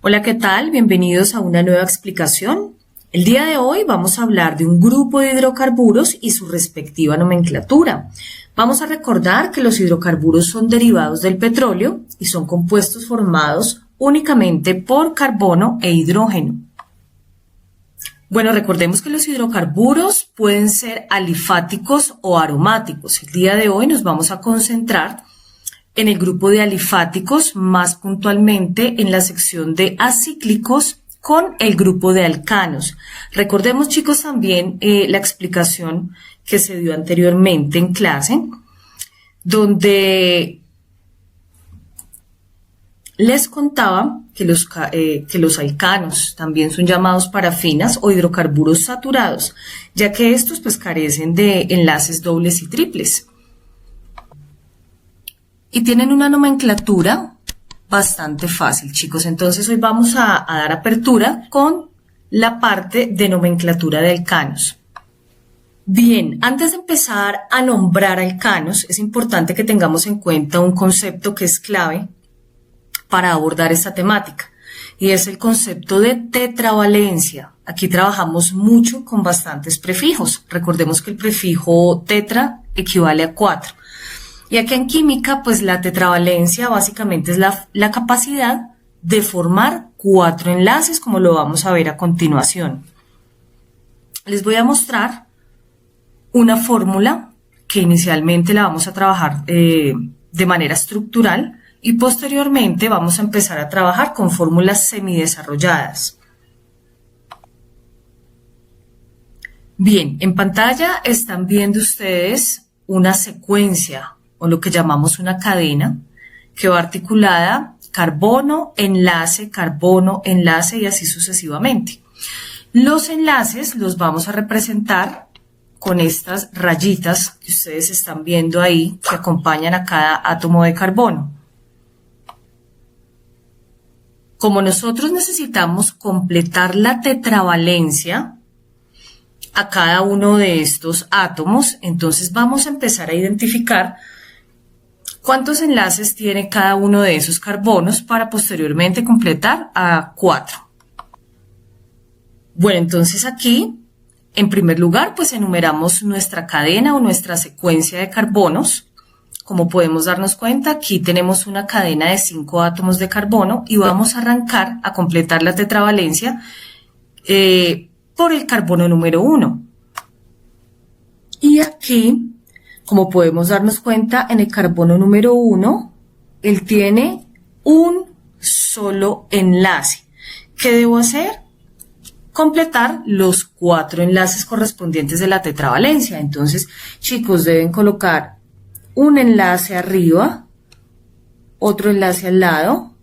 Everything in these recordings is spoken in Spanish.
Hola, ¿qué tal? Bienvenidos a una nueva explicación. El día de hoy vamos a hablar de un grupo de hidrocarburos y su respectiva nomenclatura. Vamos a recordar que los hidrocarburos son derivados del petróleo y son compuestos formados únicamente por carbono e hidrógeno. Bueno, recordemos que los hidrocarburos pueden ser alifáticos o aromáticos. El día de hoy nos vamos a concentrar en el grupo de alifáticos, más puntualmente en la sección de acíclicos con el grupo de alcanos. Recordemos, chicos, también la explicación que se dio anteriormente en clase, donde les contaba que los alcanos también son llamados parafinas o hidrocarburos saturados, ya que estos pues carecen de enlaces dobles y triples. Y tienen una nomenclatura bastante fácil, chicos. Entonces hoy vamos a dar apertura con la parte de nomenclatura de alcanos. Bien, antes de empezar a nombrar alcanos, es importante que tengamos en cuenta un concepto que es clave para abordar esta temática, y es el concepto de tetravalencia. Aquí trabajamos mucho con bastantes prefijos. Recordemos que el prefijo tetra equivale a 4. Y aquí en química, pues la tetravalencia básicamente es la capacidad de formar 4 enlaces, como lo vamos a ver a continuación. Les voy a mostrar una fórmula que inicialmente la vamos a trabajar de manera estructural y posteriormente vamos a empezar a trabajar con fórmulas semidesarrolladas. Bien, en pantalla están viendo ustedes una secuencia o lo que llamamos una cadena, que va articulada carbono, enlace, y así sucesivamente. Los enlaces los vamos a representar con estas rayitas que ustedes están viendo ahí, que acompañan a cada átomo de carbono. Como nosotros necesitamos completar la tetravalencia a cada uno de estos átomos, entonces vamos a empezar a identificar ¿cuántos enlaces tiene cada uno de esos carbonos para posteriormente completar a 4? Bueno, entonces aquí, en primer lugar, pues enumeramos nuestra cadena o nuestra secuencia de carbonos. Como podemos darnos cuenta, aquí tenemos una cadena de 5 átomos de carbono y vamos a arrancar a completar la tetravalencia por el carbono número 1. Y aquí, como podemos darnos cuenta, en el carbono número 1, él tiene un solo enlace. ¿Qué debo hacer? Completar los 4 enlaces correspondientes de la tetravalencia. Entonces, chicos, deben colocar un enlace arriba, otro enlace al lado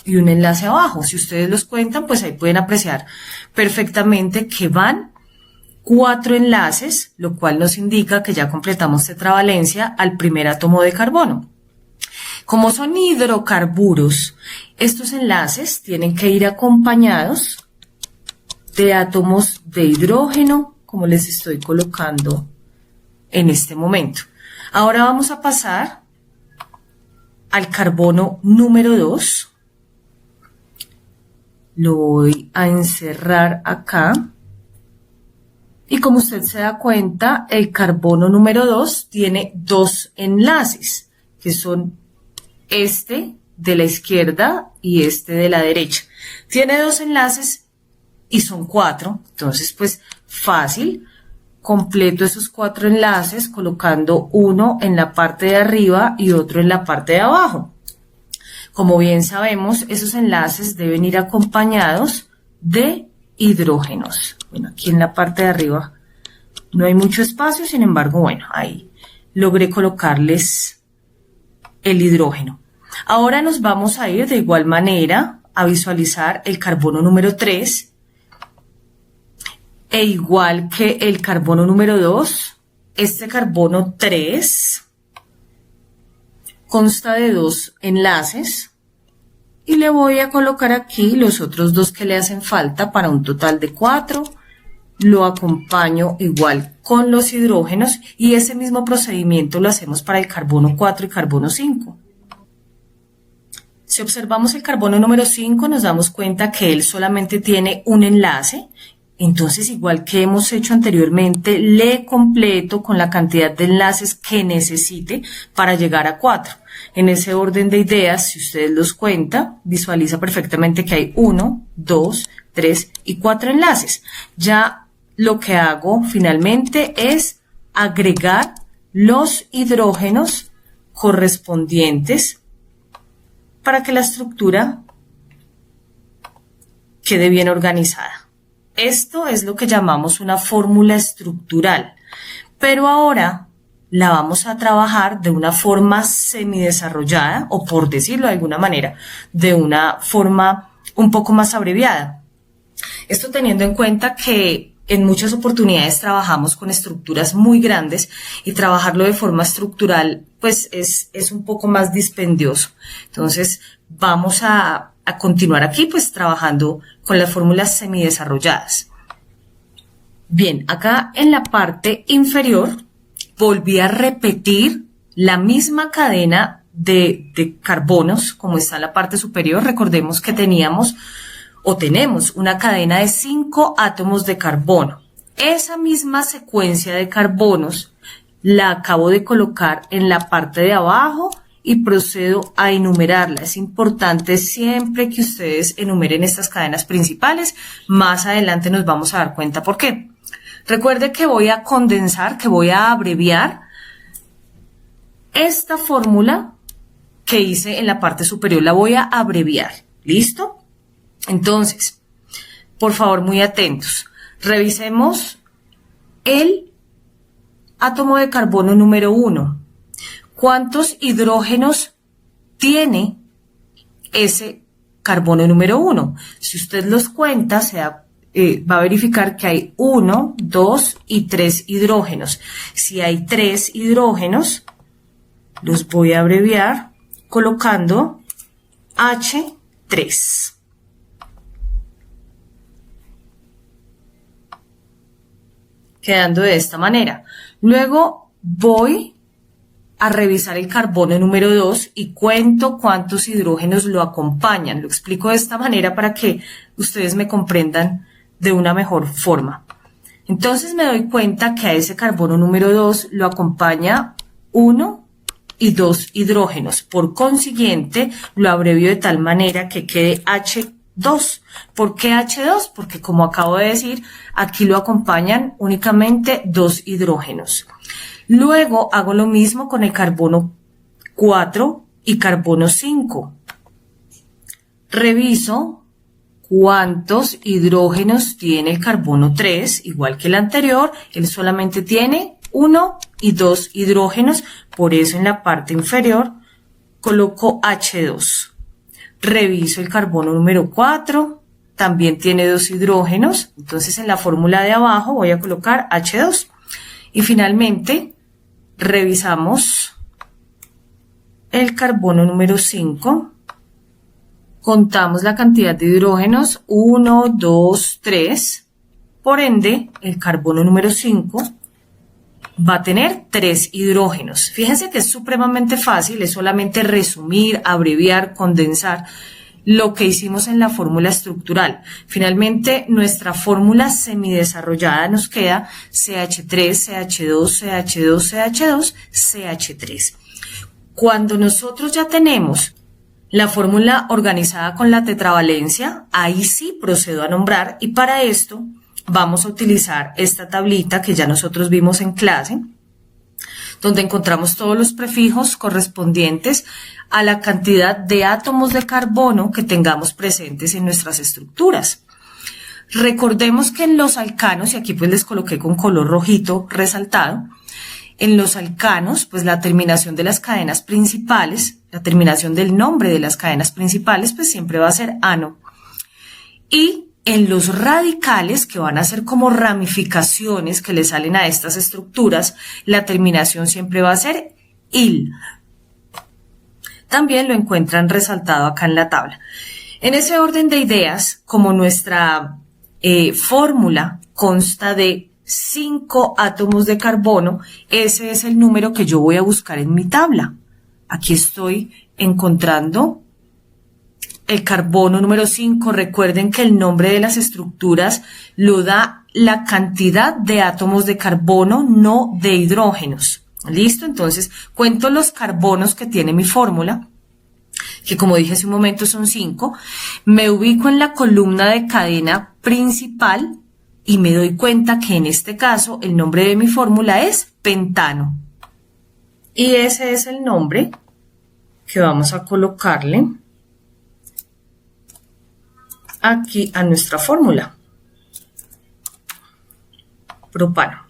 y un enlace abajo. Si ustedes los cuentan, pues ahí pueden apreciar perfectamente que van 4 enlaces, lo cual nos indica que ya completamos tetravalencia al primer átomo de carbono. Como son hidrocarburos, estos enlaces tienen que ir acompañados de átomos de hidrógeno, como les estoy colocando en este momento. Ahora vamos a pasar al carbono número 2. Lo voy a encerrar acá. Y como usted se da cuenta, el carbono número 2 tiene 2 enlaces, que son este de la izquierda y este de la derecha. Tiene 2 enlaces y son 4, entonces pues fácil. Completo esos 4 enlaces colocando uno en la parte de arriba y otro en la parte de abajo. Como bien sabemos, esos enlaces deben ir acompañados de hidrógenos. Bueno, aquí en la parte de arriba no hay mucho espacio, sin embargo, bueno, ahí logré colocarles el hidrógeno. Ahora nos vamos a ir de igual manera a visualizar el carbono número 3, e igual que el carbono número 2, este carbono 3 consta de 2 enlaces. Y le voy a colocar aquí los otros 2 que le hacen falta para un total de 4. Lo acompaño igual con los hidrógenos y ese mismo procedimiento lo hacemos para el carbono 4 y carbono 5. Si observamos el carbono número 5, nos damos cuenta que él solamente tiene un enlace. Entonces, igual que hemos hecho anteriormente, le completo con la cantidad de enlaces que necesite para llegar a 4. En ese orden de ideas, si ustedes los cuentan, visualiza perfectamente que hay 1, 2, 3 y 4 enlaces. Ya lo que hago finalmente es agregar los hidrógenos correspondientes para que la estructura quede bien organizada. Esto es lo que llamamos una fórmula estructural, pero ahora la vamos a trabajar de una forma semidesarrollada, o por decirlo de alguna manera, de una forma un poco más abreviada. Esto teniendo en cuenta que en muchas oportunidades trabajamos con estructuras muy grandes y trabajarlo de forma estructural pues es un poco más dispendioso. Entonces vamos a continuar aquí pues trabajando con las fórmulas semidesarrolladas. Bien, acá en la parte inferior volví a repetir la misma cadena de carbonos como está en la parte superior. Recordemos que tenemos una cadena de 5 átomos de carbono. Esa misma secuencia de carbonos la acabo de colocar en la parte de abajo y procedo a enumerarla. Es importante siempre que ustedes enumeren estas cadenas principales. Más adelante nos vamos a dar cuenta por qué. Recuerde que voy a condensar, que voy a abreviar esta fórmula que hice en la parte superior. La voy a abreviar. ¿Listo? Entonces, por favor, muy atentos. Revisemos el átomo de carbono número 1. ¿Cuántos hidrógenos tiene ese carbono número 1? Si usted los cuenta, va a verificar que hay 1, 2 y 3 hidrógenos. Si hay 3 hidrógenos, los voy a abreviar colocando H3. Quedando de esta manera. Luego voy a revisar el carbono número 2 y cuento cuántos hidrógenos lo acompañan. Lo explico de esta manera para que ustedes me comprendan de una mejor forma. Entonces me doy cuenta que a ese carbono número 2 lo acompaña 1 y 2 hidrógenos. Por consiguiente, lo abrevio de tal manera que quede H2. ¿Por qué H2? Porque como acabo de decir, aquí lo acompañan únicamente 2 hidrógenos. Luego hago lo mismo con el carbono 4 y carbono 5. Reviso cuántos hidrógenos tiene el carbono 3, igual que el anterior, él solamente tiene 1 y 2 hidrógenos, por eso en la parte inferior coloco H2. Reviso el carbono número 4, también tiene 2 hidrógenos, entonces en la fórmula de abajo voy a colocar H2. Y finalmente revisamos el carbono número 5, contamos la cantidad de hidrógenos, 1, 2, 3, por ende el carbono número 5 va a tener 3 hidrógenos. Fíjense que es supremamente fácil, es solamente resumir, abreviar, condensar lo que hicimos en la fórmula estructural. Finalmente, nuestra fórmula semidesarrollada nos queda CH3, CH2, CH2, CH2, CH3. Cuando nosotros ya tenemos la fórmula organizada con la tetravalencia, ahí sí procedo a nombrar y para esto vamos a utilizar esta tablita que ya nosotros vimos en clase, donde encontramos todos los prefijos correspondientes a la cantidad de átomos de carbono que tengamos presentes en nuestras estructuras. Recordemos que en los alcanos, y aquí pues les coloqué con color rojito resaltado, en los alcanos pues la terminación de las cadenas principales, la terminación del nombre de las cadenas principales pues siempre va a ser ano. Y en los radicales, que van a ser como ramificaciones que le salen a estas estructuras, la terminación siempre va a ser il. También lo encuentran resaltado acá en la tabla. En ese orden de ideas, como nuestra fórmula consta de 5 átomos de carbono, ese es el número que yo voy a buscar en mi tabla. Aquí estoy encontrando el carbono número 5, recuerden que el nombre de las estructuras lo da la cantidad de átomos de carbono, no de hidrógenos. ¿Listo? Entonces, cuento los carbonos que tiene mi fórmula, que como dije hace un momento son 5. Me ubico en la columna de cadena principal y me doy cuenta que en este caso el nombre de mi fórmula es pentano. Y ese es el nombre que vamos a colocarle aquí a nuestra fórmula. Propano.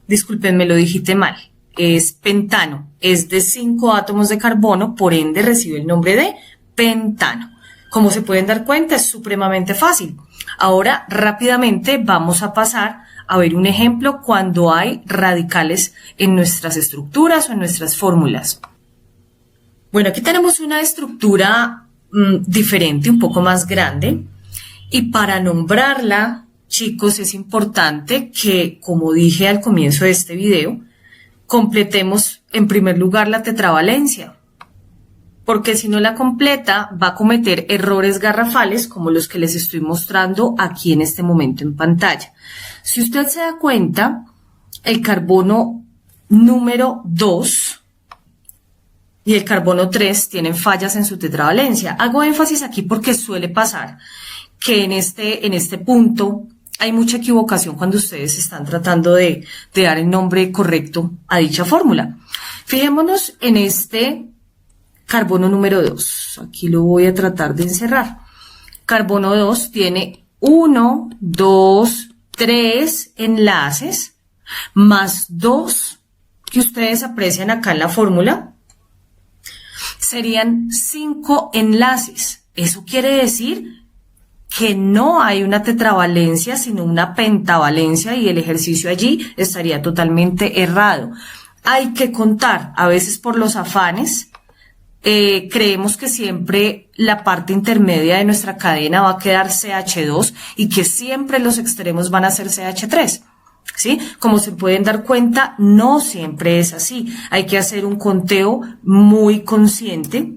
Disculpen, me lo dijiste mal. Es pentano. Es de 5 átomos de carbono, por ende recibe el nombre de pentano. Como se pueden dar cuenta, es supremamente fácil. Ahora, rápidamente vamos a pasar a ver un ejemplo cuando hay radicales en nuestras estructuras o en nuestras fórmulas. Bueno, aquí tenemos una estructura diferente, un poco más grande, y para nombrarla, chicos, es importante que, como dije al comienzo de este video, completemos en primer lugar la tetravalencia, porque si no la completa va a cometer errores garrafales como los que les estoy mostrando aquí en este momento en pantalla. Si usted se da cuenta, el carbono número 2 y el carbono 3 tienen fallas en su tetravalencia. Hago énfasis aquí porque suele pasar que en este punto hay mucha equivocación cuando ustedes están tratando de dar el nombre correcto a dicha fórmula. Fijémonos en este carbono número 2. Aquí lo voy a tratar de encerrar. Carbono 2 tiene 1, 2, 3 enlaces, más 2 que ustedes aprecian acá en la fórmula, serían 5 enlaces. Eso quiere decir que no hay una tetravalencia, sino una pentavalencia, y el ejercicio allí estaría totalmente errado. Hay que contar, a veces por los afanes, creemos que siempre la parte intermedia de nuestra cadena va a quedar CH2 y que siempre los extremos van a ser CH3. ¿Sí? Como se pueden dar cuenta, no siempre es así. Hay que hacer un conteo muy consciente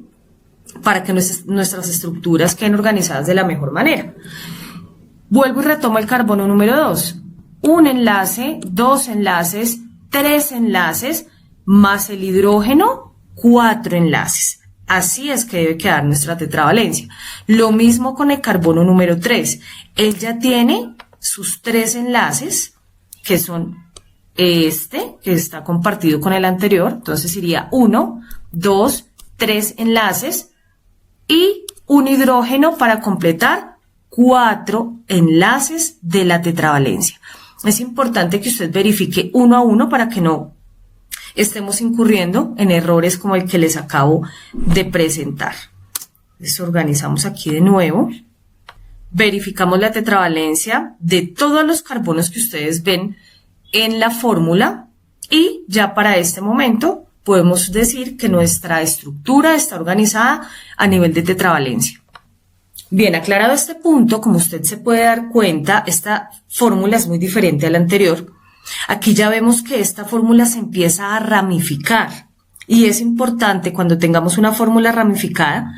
para que nuestras estructuras queden organizadas de la mejor manera. Vuelvo y retomo el carbono número 2. Un enlace, 2 enlaces, 3 enlaces, más el hidrógeno, 4 enlaces. Así es que debe quedar nuestra tetravalencia. Lo mismo con el carbono número 3. Él ya tiene sus 3 enlaces, que son este, que está compartido con el anterior. Entonces iría 1, 2, 3 enlaces y un hidrógeno para completar 4 enlaces de la tetravalencia. Es importante que usted verifique uno a uno para que no estemos incurriendo en errores como el que les acabo de presentar. Entonces organizamos aquí de nuevo. Verificamos la tetravalencia de todos los carbonos que ustedes ven en la fórmula y ya para este momento podemos decir que nuestra estructura está organizada a nivel de tetravalencia. Bien, aclarado este punto, como usted se puede dar cuenta, esta fórmula es muy diferente a la anterior. Aquí ya vemos que esta fórmula se empieza a ramificar y es importante cuando tengamos una fórmula ramificada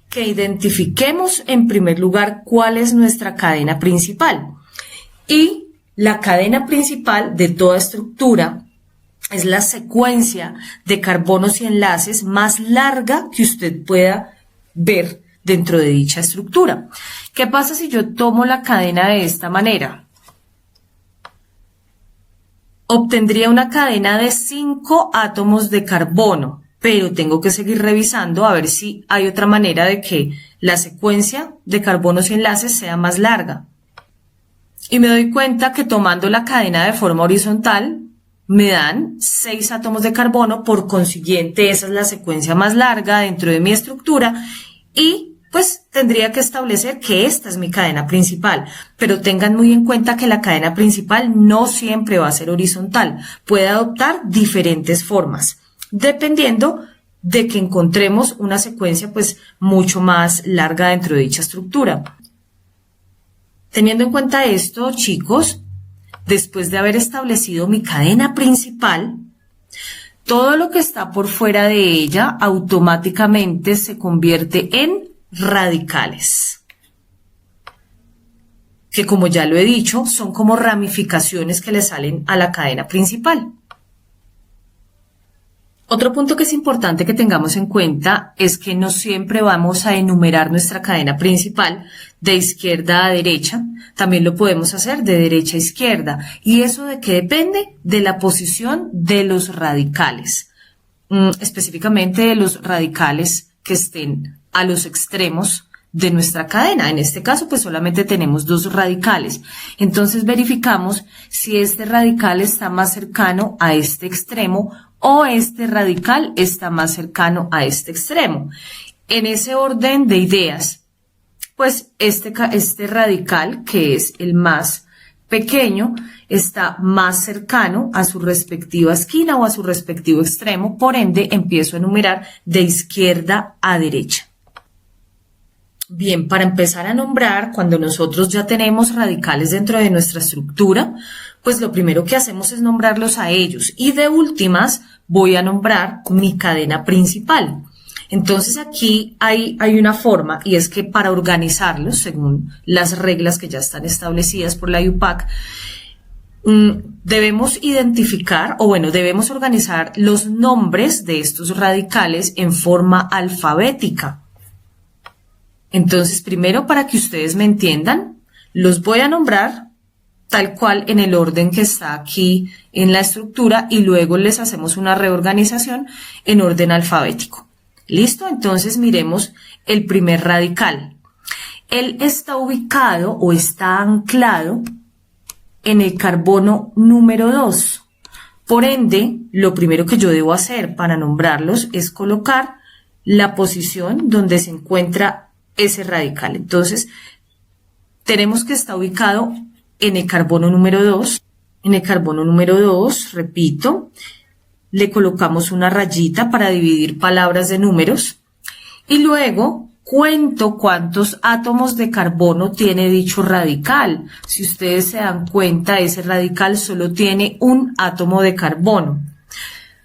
que identifiquemos en primer lugar cuál es nuestra cadena principal. Y la cadena principal de toda estructura es la secuencia de carbonos y enlaces más larga que usted pueda ver dentro de dicha estructura. ¿Qué pasa si yo tomo la cadena de esta manera? Obtendría una cadena de 5 átomos de carbono, pero tengo que seguir revisando a ver si hay otra manera de que la secuencia de carbonos y enlaces sea más larga. Y me doy cuenta que tomando la cadena de forma horizontal me dan 6 átomos de carbono, por consiguiente esa es la secuencia más larga dentro de mi estructura y pues tendría que establecer que esta es mi cadena principal, pero tengan muy en cuenta que la cadena principal no siempre va a ser horizontal, puede adoptar diferentes formas, dependiendo de que encontremos una secuencia pues mucho más larga dentro de dicha estructura. Teniendo en cuenta esto, chicos, después de haber establecido mi cadena principal, Todo lo que está por fuera de ella automáticamente se convierte en radicales, que como ya lo he dicho, son como ramificaciones que le salen a la cadena principal. Otro punto que es importante que tengamos en cuenta es que no siempre vamos a enumerar nuestra cadena principal de izquierda a derecha, también lo podemos hacer de derecha a izquierda. ¿Y eso de qué depende? De la posición de los radicales, específicamente de los radicales que estén a los extremos de nuestra cadena. En este caso, pues solamente tenemos dos radicales. Entonces verificamos si este radical está más cercano a este extremo o este radical está más cercano a este extremo. En ese orden de ideas, pues este radical, que es el más pequeño, está más cercano a su respectiva esquina o a su respectivo extremo, por ende empiezo a enumerar de izquierda a derecha. Bien, para empezar a nombrar, cuando nosotros ya tenemos radicales dentro de nuestra estructura, pues lo primero que hacemos es nombrarlos a ellos y de últimas voy a nombrar mi cadena principal. Entonces aquí hay una forma y es que para organizarlos según las reglas que ya están establecidas por la IUPAC, debemos identificar debemos organizar los nombres de estos radicales en forma alfabética. Entonces, primero, para que ustedes me entiendan, los voy a nombrar tal cual en el orden que está aquí en la estructura y luego les hacemos una reorganización en orden alfabético. ¿Listo? Entonces, miremos el primer radical. Él está ubicado o está anclado en el carbono número 2. Por ende, lo primero que yo debo hacer para nombrarlos es colocar la posición donde se encuentra ese radical. Entonces, tenemos que está ubicado en el carbono número 2. En el carbono número 2, repito, le colocamos una rayita para dividir palabras de números y luego cuento cuántos átomos de carbono tiene dicho radical. Si ustedes se dan cuenta, ese radical solo tiene un átomo de carbono.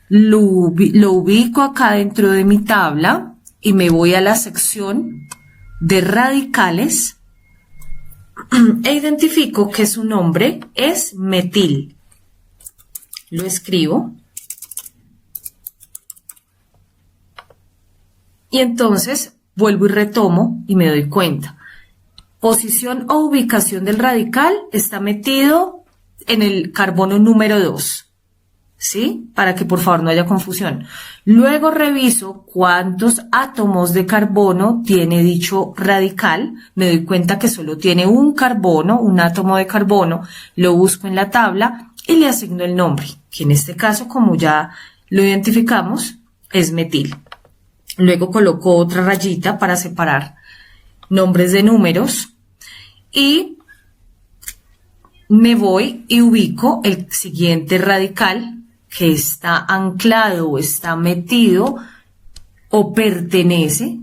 Lo ubico acá dentro de mi tabla y me voy a la sección de radicales e identifico que su nombre es metil. Lo escribo y entonces vuelvo y retomo y me doy cuenta. Posición o ubicación del radical está metido en el carbono número 2. ¿Sí? Para que por favor no haya confusión. Luego reviso cuántos átomos de carbono tiene dicho radical. Me doy cuenta que solo tiene un carbono, un átomo de carbono. Lo busco en la tabla y le asigno el nombre, que en este caso, como ya lo identificamos, es metil. Luego coloco otra rayita para separar nombres de números y me voy y ubico el siguiente radical que está anclado o está metido o pertenece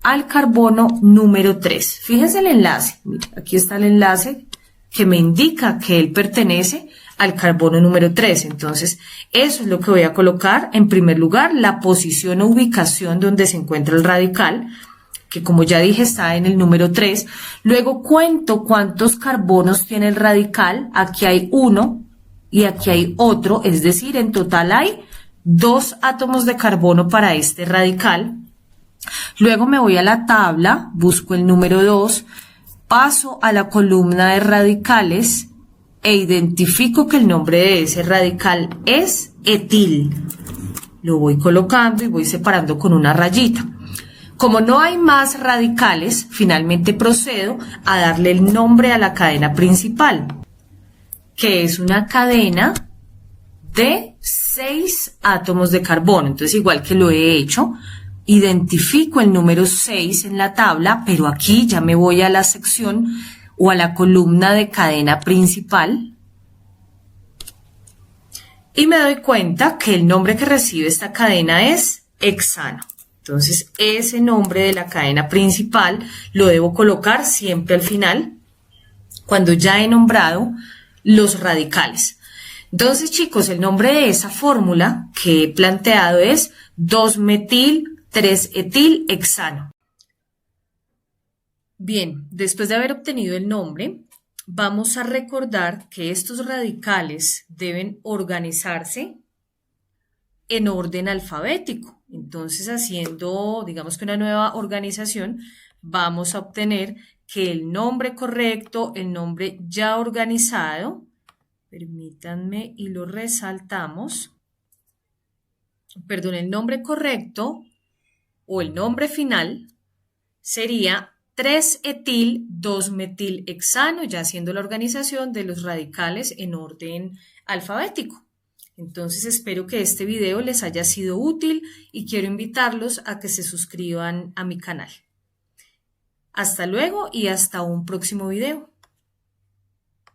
al carbono número 3. Fíjense el enlace, mira, aquí está el enlace que me indica que él pertenece al carbono número 3. Entonces, eso es lo que voy a colocar. En primer lugar, la posición o ubicación donde se encuentra el radical, que como ya dije está en el número 3. Luego cuento cuántos carbonos tiene el radical. Aquí hay uno y aquí hay otro, es decir, en total hay 2 átomos de carbono para este radical. Luego me voy a la tabla, busco el número 2, paso a la columna de radicales e identifico que el nombre de ese radical es etil. Lo voy colocando y voy separando con una rayita. Como no hay más radicales, finalmente procedo a darle el nombre a la cadena principal, que es una cadena de 6 átomos de carbono. Entonces, igual que lo he hecho, identifico el número 6 en la tabla, pero aquí ya me voy a la sección o a la columna de cadena principal y me doy cuenta que el nombre que recibe esta cadena es hexano. Entonces, ese nombre de la cadena principal lo debo colocar siempre al final, cuando ya he nombrado los radicales. Entonces, chicos, el nombre de esa fórmula que he planteado es 2-metil-3-etilhexano. Bien, después de haber obtenido el nombre, vamos a recordar que estos radicales deben organizarse en orden alfabético. Entonces, haciendo, digamos que una nueva organización, vamos a obtener que el nombre correcto, el nombre ya organizado, permítanme y lo resaltamos, perdón, el nombre correcto o el nombre final sería 3-etil-2-metilhexano, ya haciendo la organización de los radicales en orden alfabético. Entonces espero que este video les haya sido útil y quiero invitarlos a que se suscriban a mi canal. Hasta luego y hasta un próximo video.